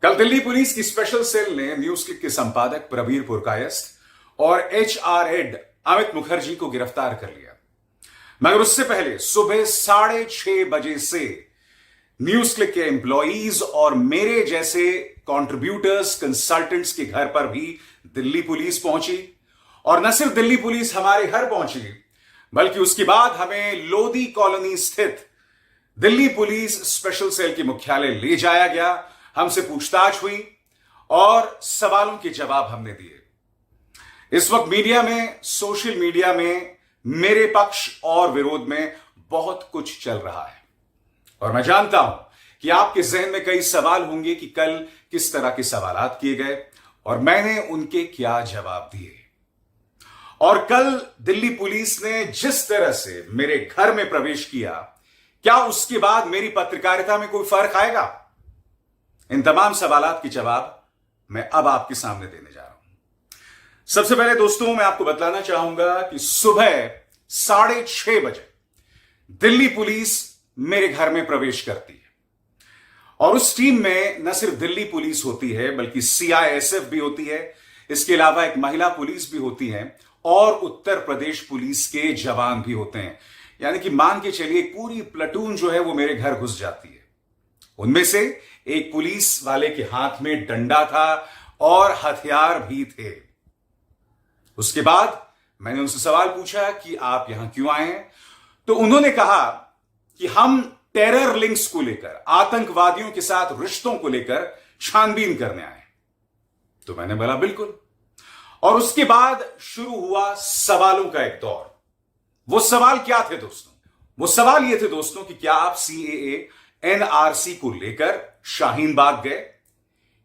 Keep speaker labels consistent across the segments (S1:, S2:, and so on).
S1: कल दिल्ली पुलिस की special cell ने न्यूज क्लिक के संपादक प्रवीर पुरकायस्थ और एचआर हेड अमित मुखर्जी को गिरफ्तार कर लिया। मगर उससे पहले सुबह 6:30 बजे से न्यूज क्लिक के एम्प्लॉइज और मेरे जैसे कंट्रीब्यूटर्स कंसल्टेंट्स के घर पर भी दिल्ली पुलिस पहुंची। और न सिर्फ दिल्ली पुलिस हमारे घर पहुंची, बल्कि उसके बाद हमें लोधी कॉलोनी स्थित दिल्ली पुलिस स्पेशल सेल के मुख्यालय ले जाया गया। हमसे पूछताछ हुई और सवालों के जवाब हमने दिए। इस वक्त मीडिया में, सोशल मीडिया में मेरे पक्ष और विरोध में बहुत कुछ चल रहा है और मैं जानता हूं कि आपके जहन में कई सवाल होंगे कि कल किस तरह के सवालात किए गए और मैंने उनके क्या जवाब दिए। और कल दिल्ली पुलिस ने जिस तरह से मेरे घर में प्रवेश किया, क्या उसके बाद मेरी पत्रकारिता में कोई फर्क आएगा? इन तमाम सवालात के जवाब मैं अब आपके सामने देने जा रहा हूं। सबसे पहले दोस्तों, मैं आपको बतलाना चाहूंगा कि सुबह 6:30 बजे दिल्ली पुलिस मेरे घर में प्रवेश करती है और उस टीम में न सिर्फ दिल्ली पुलिस होती है बल्कि सीआईएसएफ भी होती है। इसके अलावा एक महिला पुलिस भी होती है और उत्तर प्रदेश पुलिस के जवान भी होते हैं। यानी कि मान के चलिए पूरी प्लेटून जो है वो मेरे घर घुस जाती है। उनमें से एक पुलिस वाले के हाथ में डंडा था और हथियार भी थे। उसके बाद मैंने उनसे सवाल पूछा कि आप यहां क्यों आए हैं, तो उन्होंने कहा कि हम टेरर लिंक्स को लेकर, आतंकवादियों के साथ रिश्तों को लेकर छानबीन करने आए। तो मैंने बोला बिल्कुल। और उसके बाद शुरू हुआ सवालों का एक दौर। वो सवाल क्या थे दोस्तों? वो सवाल ये थे दोस्तों कि क्या आप सीएए एनआरसी को लेकर शाहीन बाग गए?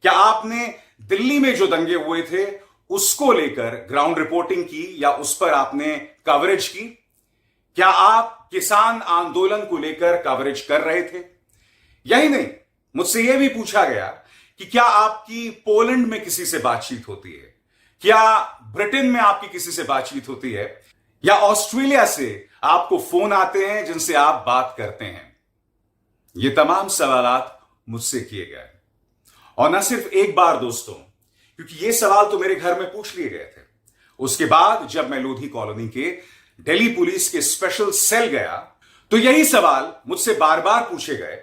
S1: क्या आपने दिल्ली में जो दंगे हुए थे उसको लेकर ग्राउंड रिपोर्टिंग की या उस पर आपने कवरेज की? क्या आप किसान आंदोलन को लेकर कवरेज कर रहे थे? यही नहीं, मुझसे यह भी पूछा गया कि क्या आपकी पोलैंड में किसी से बातचीत होती है, क्या ब्रिटेन में आपकी किसी से बातचीत होती है, या ऑस्ट्रेलिया से आपको फोन आते हैं जिनसे आप बात करते हैं? ये तमाम सवालात मुझसे किए गए और ना सिर्फ एक बार दोस्तों, क्योंकि ये सवाल तो मेरे घर में पूछ लिए गए थे। उसके बाद जब मैं लोधी कॉलोनी के दिल्ली पुलिस के स्पेशल सेल गया तो यही सवाल मुझसे बार बार पूछे गए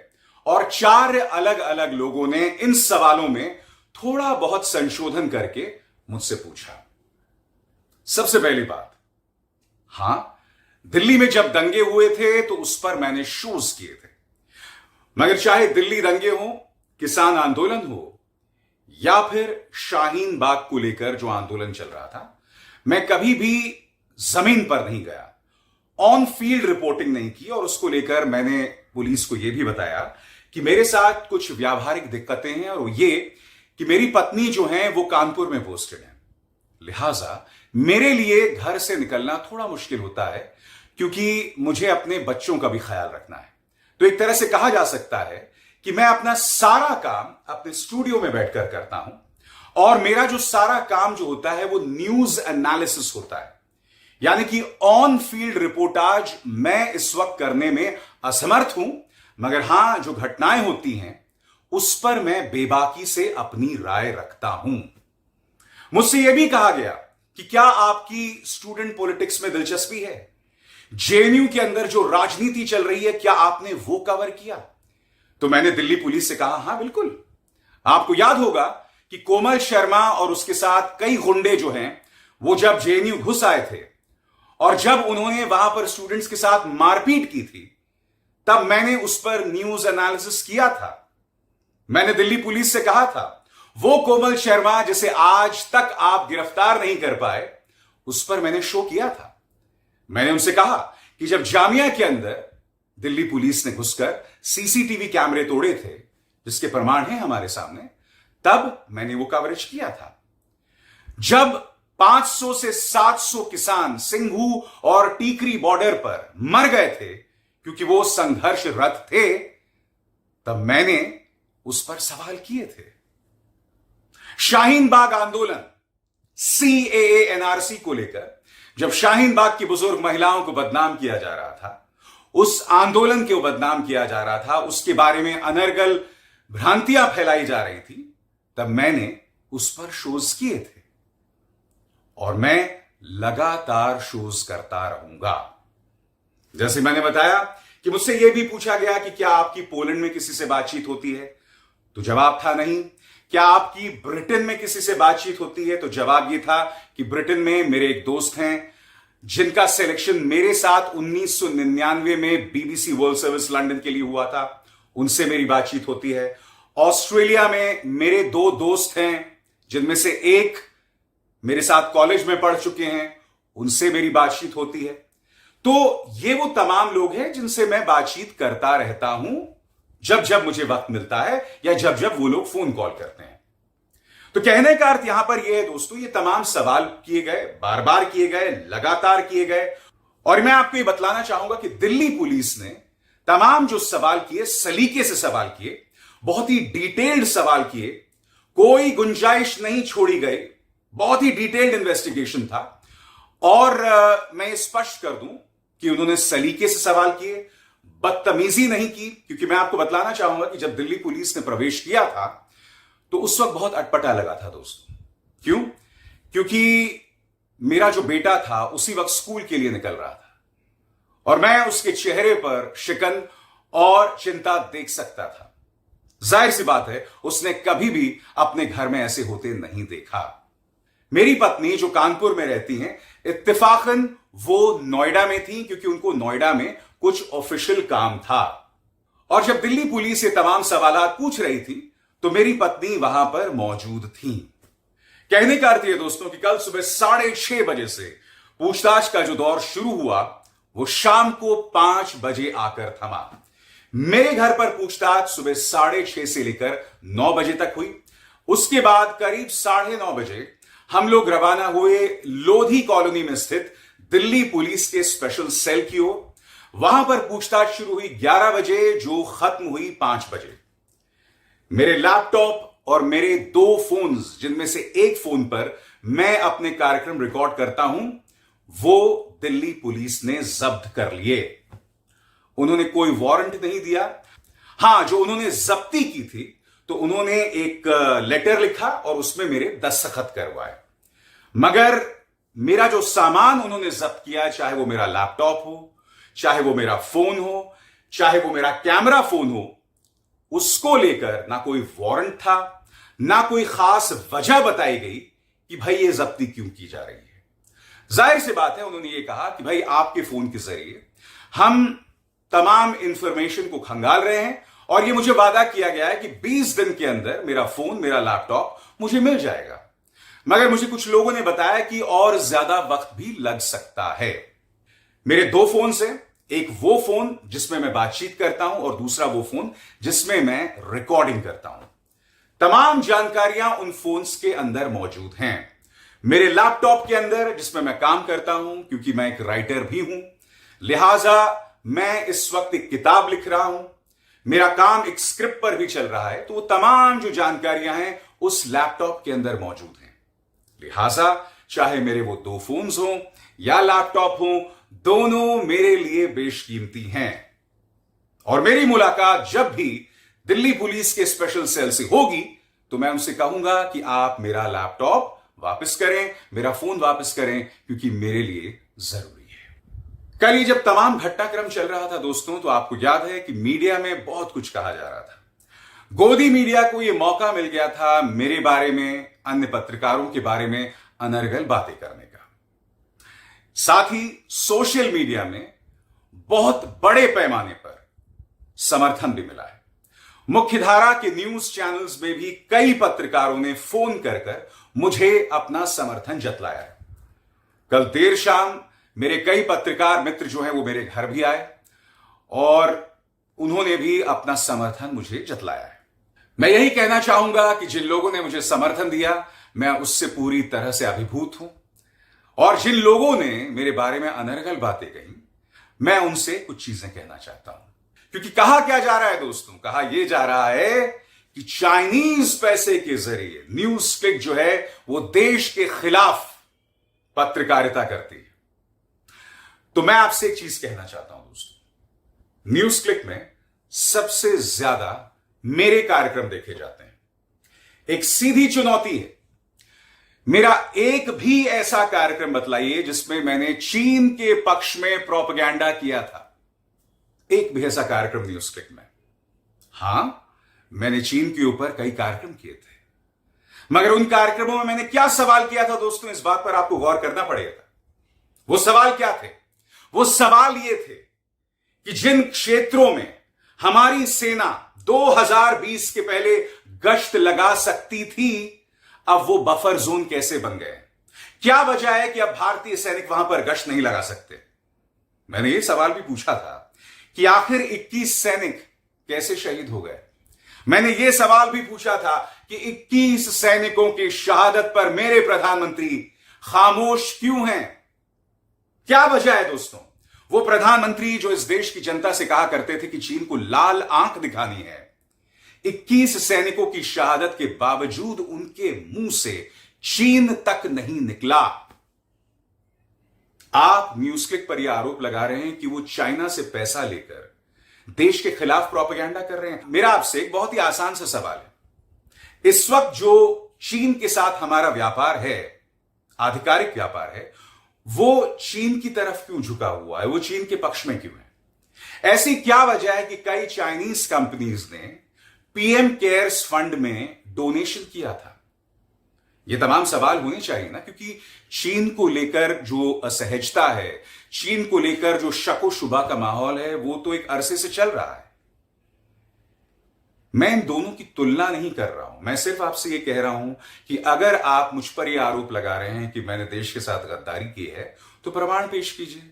S1: और 4 अलग अलग लोगों ने इन सवालों में थोड़ा बहुत संशोधन करके मुझसे पूछा। सबसे पहली बात, हां, दिल्ली में जब दंगे हुए थे तो उस पर मैंने शोज किए थे। मगर चाहे दिल्ली दंगे हो, किसान आंदोलन हो या फिर शाहीन बाग को लेकर जो आंदोलन चल रहा था, मैं कभी भी जमीन पर नहीं गया, ऑन फील्ड रिपोर्टिंग नहीं की। और उसको लेकर मैंने पुलिस को यह भी बताया कि मेरे साथ कुछ व्यावहारिक दिक्कतें हैं और ये कि मेरी पत्नी जो है वो कानपुर में पोस्टेड है, लिहाजा मेरे लिए घर से निकलना थोड़ा मुश्किल होता है क्योंकि मुझे अपने बच्चों का भी ख्याल रखना है। तो एक तरह से कहा जा सकता है कि मैं अपना सारा काम अपने स्टूडियो में बैठकर करता हूं और मेरा जो सारा काम जो होता है वो न्यूज एनालिसिस होता है। यानी कि ऑन फील्ड रिपोर्टाज मैं इस वक्त करने में असमर्थ हूं, मगर हां, जो घटनाएं होती हैं उस पर मैं बेबाकी से अपनी राय रखता हूं। मुझसे यह भी कहा गया कि क्या आपकी स्टूडेंट पॉलिटिक्स में दिलचस्पी है? जेएनयू के अंदर जो राजनीति चल रही है, क्या आपने वो कवर किया? तो मैंने दिल्ली पुलिस से कहा, हां बिल्कुल। आपको याद होगा कि कोमल शर्मा और उसके साथ कई गुंडे जो हैं वो जब जेएनयू घुस आए थे और जब उन्होंने वहां पर स्टूडेंट्स के साथ मारपीट की थी, तब मैंने उस पर न्यूज एनालिसिस किया था। मैंने दिल्ली पुलिस से कहा था, वो कोमल शर्मा जिसे आज तक आप गिरफ्तार नहीं कर पाए, उस पर मैंने शो किया था। मैंने उनसे कहा कि जब जामिया के अंदर दिल्ली पुलिस ने घुसकर सीसीटीवी कैमरे तोड़े थे, जिसके प्रमाण हैं हमारे सामने, तब मैंने वो कवरेज किया था। जब 500 से 700 किसान सिंघू और टीकरी बॉर्डर पर मर गए थे क्योंकि वो संघर्षरत थे, तब मैंने उस पर सवाल किए थे। शाहीन बाग आंदोलन, सीएए एनआरसी को लेकर जब शाहीन बाग की बुजुर्ग महिलाओं को बदनाम किया जा रहा था, उस आंदोलन को बदनाम किया जा रहा था, उसके बारे में अनर्गल भ्रांतियां फैलाई जा रही थी, तब मैंने उस पर शोज किए थे और मैं लगातार शोज करता रहूंगा। जैसे मैंने बताया कि मुझसे यह भी पूछा गया कि क्या आपकी पोलैंड में किसी से बातचीत होती है, तो जवाब था नहीं। क्या आपकी ब्रिटेन में किसी से बातचीत होती है, तो जवाब यह था कि ब्रिटेन में मेरे एक दोस्त हैं जिनका सिलेक्शन मेरे साथ 1999 में बीबीसी वर्ल्ड सर्विस लंदन के लिए हुआ था, उनसे मेरी बातचीत होती है। ऑस्ट्रेलिया में मेरे दो दोस्त हैं जिनमें से एक मेरे साथ कॉलेज में पढ़ चुके हैं, उनसे मेरी बातचीत होती है। तो ये वो तमाम लोग हैं जिनसे मैं बातचीत करता रहता हूं जब जब मुझे वक्त मिलता है या जब जब वो लोग फोन कॉल करते हैं। तो कहने का अर्थ यहां पर यह है दोस्तों, ये तमाम सवाल किए गए, बार बार किए गए, लगातार किए गए, और मैं आपको ये बतलाना चाहूंगा कि दिल्ली पुलिस ने तमाम जो सवाल किए, सलीके से सवाल किए, बहुत ही डिटेल्ड सवाल किए, कोई गुंजाइश नहीं छोड़ी गई, बहुत ही डिटेल्ड इन्वेस्टिगेशन था। और मैं ये स्पष्ट कर दूं कि उन्होंने सलीके से सवाल किए, बदतमीजी नहीं की, क्योंकि मैं आपको बतलाना चाहूंगा कि जब दिल्ली पुलिस ने प्रवेश किया था तो उस वक्त बहुत अटपटा लगा था दोस्तों। क्यों? क्योंकि मेरा जो बेटा था उसी वक्त स्कूल के लिए निकल रहा था और मैं उसके चेहरे पर शिकन और चिंता देख सकता था। जाहिर सी बात है, उसने कभी भी अपने घर में ऐसे होते नहीं देखा। मेरी पत्नी जो कानपुर में रहती हैं, इत्तेफाकन वो नोएडा में थी क्योंकि उनको नोएडा में कुछ ऑफिशियल काम था। और जब दिल्ली पुलिस ये तमाम सवालात पूछ रही थी तो मेरी पत्नी वहां पर मौजूद थी। कहने का अर्थ यह दोस्तों कि कल सुबह 6:30 बजे से पूछताछ का जो दौर शुरू हुआ वो शाम को 5 बजे आकर थमा। मेरे घर पर पूछताछ सुबह 6:30 से लेकर 9 बजे तक हुई। उसके बाद करीब 9:30 बजे हम लोग रवाना हुए लोधी कॉलोनी में स्थित दिल्ली पुलिस के स्पेशल सेल की ओर। वहां पर पूछताछ शुरू हुई 11 बजे, जो खत्म हुई 5 बजे। मेरे लैपटॉप और मेरे 2 फोन्स, जिनमें से एक फोन पर मैं अपने कार्यक्रम रिकॉर्ड करता हूं, वो दिल्ली पुलिस ने जब्त कर लिए। उन्होंने कोई वारंट नहीं दिया। हां, जो उन्होंने जब्ती की थी तो उन्होंने एक लेटर लिखा और उसमें मेरे दस्तखत करवाए। मगर मेरा जो सामान उन्होंने जब्त किया, चाहे वो मेरा लैपटॉप हो, चाहे वो मेरा फोन हो, चाहे वो मेरा कैमरा फोन हो, उसको लेकर ना कोई वारंट था, ना कोई खास वजह बताई गई कि भाई ये जब्ती क्यों की जा रही है। जाहिर सी बात है, उन्होंने ये कहा कि भाई आपके फोन के जरिए हम तमाम इंफॉर्मेशन को खंगाल रहे हैं और ये मुझे वादा किया गया है कि 20 दिन के अंदर मेरा फोन, मेरा लैपटॉप मुझे मिल जाएगा। मगर मुझे कुछ लोगों ने बताया कि और ज्यादा वक्त भी लग सकता है। मेरे 2 फोन से, एक वो फोन जिसमें मैं बातचीत करता हूं और दूसरा वो फोन जिसमें मैं रिकॉर्डिंग करता हूं। तमाम जानकारियां उन फोन्स के अंदर मौजूद हैं। मेरे लैपटॉप के अंदर, जिसमें मैं काम करता हूं, क्योंकि मैं एक राइटर भी हूं, लिहाजा मैं इस वक्त एक किताब लिख रहा हूं, मेरा काम एक स्क्रिप्ट पर भी चल रहा है, तो वो तमाम जो जानकारियां हैं उस लैपटॉप के अंदर मौजूद हैं। लिहाजा चाहे मेरे वो 2 फोन्स हों या लैपटॉप हों, दोनों मेरे लिए बेशकीमती हैं। और मेरी मुलाकात जब भी दिल्ली पुलिस के स्पेशल सेल से होगी तो मैं उनसे कहूंगा कि आप मेरा लैपटॉप वापस करें, मेरा फोन वापस करें, क्योंकि मेरे लिए जरूरी है। कल ये जब तमाम घटनाक्रम चल रहा था दोस्तों, तो आपको याद है कि मीडिया में बहुत कुछ कहा जा रहा था। गोदी मीडिया को यह मौका मिल गया था मेरे बारे में, अन्य पत्रकारों के बारे में अनर्गल बातें करने का। साथ ही सोशल मीडिया में बहुत बड़े पैमाने पर समर्थन भी मिला है। मुख्यधारा के न्यूज चैनल्स में भी कई पत्रकारों ने फोन कर मुझे अपना समर्थन जतलाया है। कल देर शाम मेरे कई पत्रकार मित्र जो हैं वो मेरे घर भी आए और उन्होंने भी अपना समर्थन मुझे जतलाया है। मैं यही कहना चाहूंगा कि जिन लोगों ने मुझे समर्थन दिया, मैं उससे पूरी तरह से अभिभूत हूं, और जिन लोगों ने मेरे बारे में अनर्गल बातें कही, मैं उनसे कुछ चीजें कहना चाहता हूं। क्योंकि कहा क्या जा रहा है दोस्तों, कहा यह जा रहा है कि चाइनीज पैसे के जरिए न्यूज क्लिक जो है वो देश के खिलाफ पत्रकारिता करती है। तो मैं आपसे एक चीज कहना चाहता हूं दोस्तों, न्यूज क्लिक में सबसे ज्यादा मेरे कार्यक्रम देखे जाते हैं। एक सीधी चुनौती है। मेरा एक भी ऐसा कार्यक्रम बतलाइए जिसमें मैंने चीन के पक्ष में प्रोपेगेंडा किया था। एक भी ऐसा कार्यक्रम न्यूज क्लिक में। हां, मैंने चीन के ऊपर कई कार्यक्रम किए थे, मगर उन कार्यक्रमों में मैंने क्या सवाल किया था दोस्तों, इस बात पर आपको गौर करना पड़ेगा। वो सवाल क्या थे? वो सवाल ये थे कि जिन क्षेत्रों में हमारी सेना 2020 के पहले गश्त लगा सकती थी, अब वो बफर जोन कैसे बन गए? क्या वजह है कि अब भारतीय सैनिक वहां पर गश्त नहीं लगा सकते? मैंने ये सवाल भी पूछा था कि आखिर 21 सैनिक कैसे शहीद हो गए। मैंने ये सवाल भी पूछा था कि 21 सैनिकों की शहादत पर मेरे प्रधानमंत्री खामोश क्यों हैं? क्या वजह है दोस्तों? वो प्रधानमंत्री जो इस देश की जनता से कहा करते थे कि चीन को लाल आंख दिखानी है, 21 सैनिकों की शहादत के बावजूद उनके मुंह से चीन तक नहीं निकला। आप न्यूज क्लिक पर यह आरोप लगा रहे हैं कि वो चाइना से पैसा लेकर देश के खिलाफ प्रोपेगेंडा कर रहे हैं। मेरा आपसे एक बहुत ही आसान सा सवाल है। इस वक्त जो चीन के साथ हमारा व्यापार है, आधिकारिक व्यापार है, वो चीन की तरफ क्यों झुका हुआ है? वो चीन के पक्ष में क्यों है? ऐसी क्या वजह है कि कई चाइनीज कंपनीज ने पीएम केयर्स फंड में डोनेशन किया था? ये तमाम सवाल होने चाहिए ना, क्योंकि चीन को लेकर जो असहजता है, चीन को लेकर जो शक व शुबा का माहौल है, वो तो एक अरसे से चल रहा है। मैं इन दोनों की तुलना नहीं कर रहा हूं। मैं सिर्फ आपसे ये कह रहा हूं कि अगर आप मुझ पर यह आरोप लगा रहे हैं कि मैंने देश के साथ गद्दारी की है, तो प्रमाण पेश कीजिए।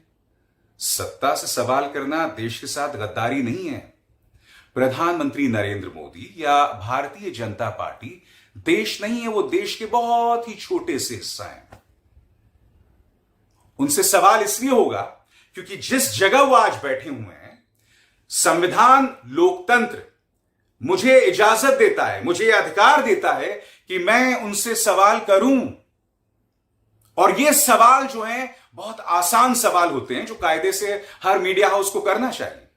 S1: सत्ता से सवाल करना देश के साथ गद्दारी नहीं है। प्रधानमंत्री नरेंद्र मोदी या भारतीय जनता पार्टी देश नहीं है, वो देश के बहुत ही छोटे से हिस्सा हैं। उनसे सवाल इसलिए होगा क्योंकि जिस जगह वो आज बैठे हुए हैं, संविधान, लोकतंत्र मुझे इजाजत देता है, मुझे अधिकार देता है कि मैं उनसे सवाल करूं। और ये सवाल जो हैं बहुत आसान सवाल होते हैं, जो कायदे से हर मीडिया हाउस को करना चाहिए।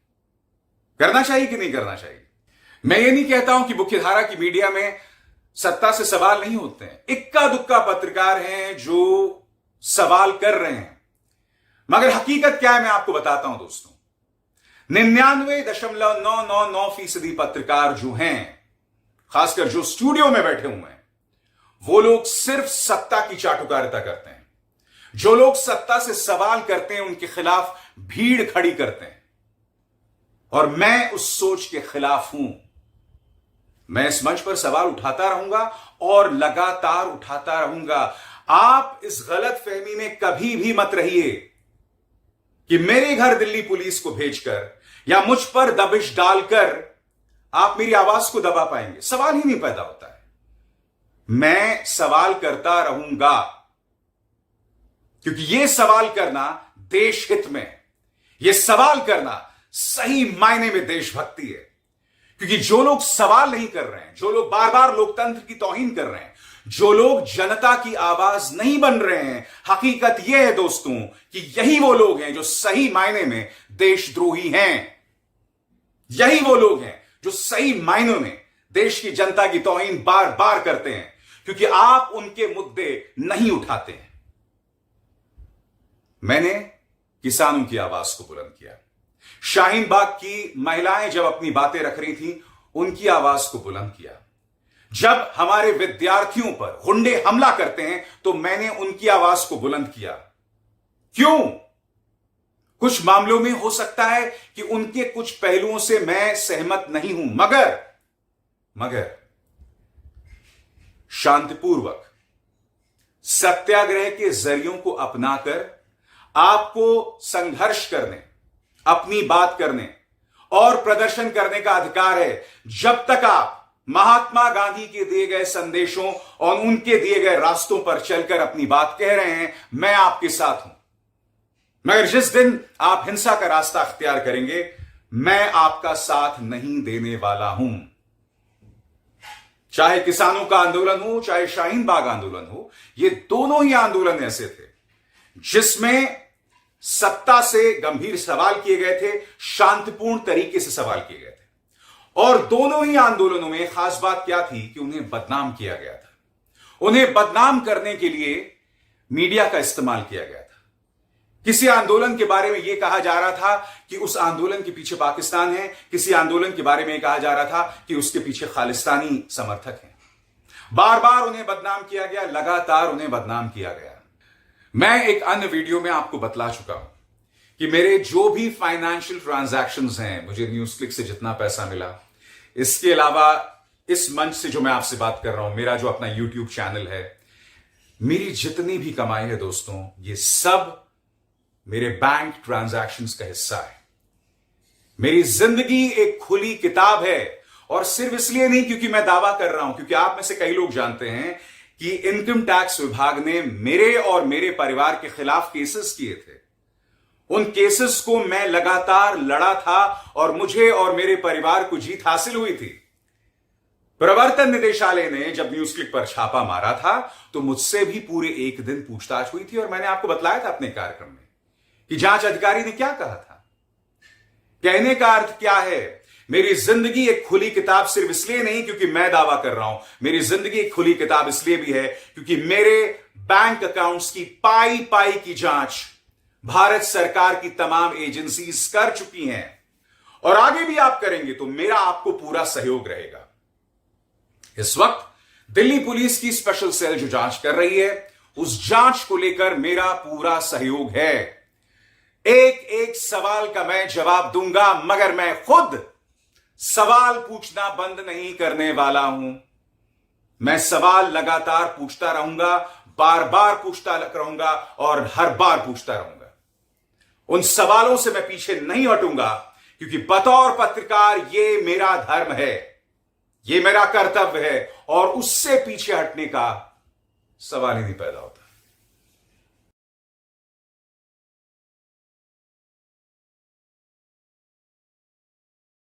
S1: करना चाहिए कि नहीं करना चाहिए? मैं ये नहीं कहता हूं कि मुख्यधारा की मीडिया में सत्ता से सवाल नहीं होते हैं। इक्का दुक्का पत्रकार हैं जो सवाल कर रहे हैं, मगर हकीकत क्या है मैं आपको बताता हूं दोस्तों। 99.999% पत्रकार जो हैं, खासकर जो स्टूडियो में बैठे हुए हैं, वो लोग सिर्फ सत्ता की चाटुकारिता करते हैं। जो लोग सत्ता से सवाल करते हैं उनके खिलाफ भीड़ खड़ी करते हैं, और मैं उस सोच के खिलाफ हूं। मैं इस मंच पर सवाल उठाता रहूंगा और लगातार उठाता रहूंगा। आप इस गलत फहमी में कभी भी मत रहिए कि मेरे घर दिल्ली पुलिस को भेजकर या मुझ पर दबिश डालकर आप मेरी आवाज को दबा पाएंगे। सवाल ही नहीं पैदा होता है। मैं सवाल करता रहूंगा क्योंकि यह सवाल करना देश हित में, यह सवाल करना सही मायने में देशभक्ति है। क्योंकि जो लोग सवाल नहीं कर रहे हैं, जो लोग बार बार लोकतंत्र की तौहीन कर रहे हैं, जो लोग जनता की आवाज नहीं बन रहे हैं, हकीकत यह है दोस्तों कि यही वो लोग हैं जो सही मायने में देशद्रोही हैं। यही वो लोग हैं जो सही मायनों में देश की जनता की तौहीन बार बार करते हैं, क्योंकि आप उनके मुद्दे नहीं उठाते हैं। मैंने किसानों की आवाज को बुलंद किया। शाहीन बाग की महिलाएं जब अपनी बातें रख रही थीं, उनकी आवाज को बुलंद किया। जब हमारे विद्यार्थियों पर गुंडे हमला करते हैं तो मैंने उनकी आवाज को बुलंद किया। क्यों? कुछ मामलों में हो सकता है कि उनके कुछ पहलुओं से मैं सहमत नहीं हूं, मगर शांतिपूर्वक सत्याग्रह के जरियों को अपनाकर आपको संघर्ष करने, अपनी बात करने और प्रदर्शन करने का अधिकार है। जब तक आप महात्मा गांधी के दिए गए संदेशों और उनके दिए गए रास्तों पर चलकर अपनी बात कह रहे हैं, मैं आपके साथ हूं। मगर जिस दिन आप हिंसा का रास्ता अख्तियार करेंगे, मैं आपका साथ नहीं देने वाला हूं। चाहे किसानों का आंदोलन हो, चाहे शाहीन बाग आंदोलन हो, ये दोनों ही आंदोलन ऐसे थे जिसमें सत्ता से गंभीर सवाल किए गए थे, शांतिपूर्ण तरीके से सवाल किए गए थे। और दोनों ही आंदोलनों में खास बात क्या थी कि उन्हें बदनाम किया गया था। उन्हें बदनाम करने के लिए मीडिया का इस्तेमाल किया गया था। किसी आंदोलन के बारे में यह कहा जा रहा था कि उस आंदोलन के पीछे पाकिस्तान है, किसी आंदोलन के बारे में कहा जा रहा था कि उसके पीछे खालिस्तानी समर्थक हैं। बार बार उन्हें बदनाम किया गया, लगातार उन्हें बदनाम किया गया। मैं एक अन्य वीडियो में आपको बतला चुका हूं कि मेरे जो भी फाइनेंशियल ट्रांजैक्शंस हैं, मुझे न्यूज क्लिक से जितना पैसा मिला, इसके अलावा इस मंच से जो मैं आपसे बात कर रहा हूं, मेरा जो अपना यूट्यूब चैनल है, मेरी जितनी भी कमाई है दोस्तों, ये सब मेरे बैंक ट्रांजैक्शंस का हिस्सा है। मेरी जिंदगी एक खुली किताब है, और सिर्फ इसलिए नहीं क्योंकि मैं दावा कर रहा हूं, क्योंकि आप में से कई लोग जानते हैं कि इनकम टैक्स विभाग ने मेरे और मेरे परिवार के खिलाफ केसेस किए थे। उन केसेस को मैं लगातार लड़ा था और मुझे और मेरे परिवार को जीत हासिल हुई थी। प्रवर्तन निदेशालय ने जब न्यूज क्लिक पर छापा मारा था तो मुझसे भी पूरे एक दिन पूछताछ हुई थी, और मैंने आपको बतलाया था अपने कार्यक्रम में कि जांच अधिकारी ने क्या कहा था। कहने का अर्थ क्या है, मेरी जिंदगी एक खुली किताब सिर्फ इसलिए नहीं क्योंकि मैं दावा कर रहा हूं, मेरी जिंदगी एक खुली किताब इसलिए भी है क्योंकि मेरे बैंक अकाउंट्स की पाई पाई की जांच भारत सरकार की तमाम एजेंसीज कर चुकी हैं, और आगे भी आप करेंगे तो मेरा आपको पूरा सहयोग रहेगा। इस वक्त दिल्ली पुलिस की स्पेशल सेल जो जांच कर रही है, उस जांच को लेकर मेरा पूरा सहयोग है। एक एक सवाल का मैं जवाब दूंगा, मगर मैं खुद सवाल पूछना बंद नहीं करने वाला हूं। मैं सवाल लगातार पूछता रहूंगा, बार बार पूछता रहूंगा और हर बार पूछता रहूंगा। उन सवालों से मैं पीछे नहीं हटूंगा, क्योंकि बतौर पत्रकार ये मेरा धर्म है, ये मेरा कर्तव्य है, और उससे पीछे हटने का सवाल ही नहीं पैदा होता।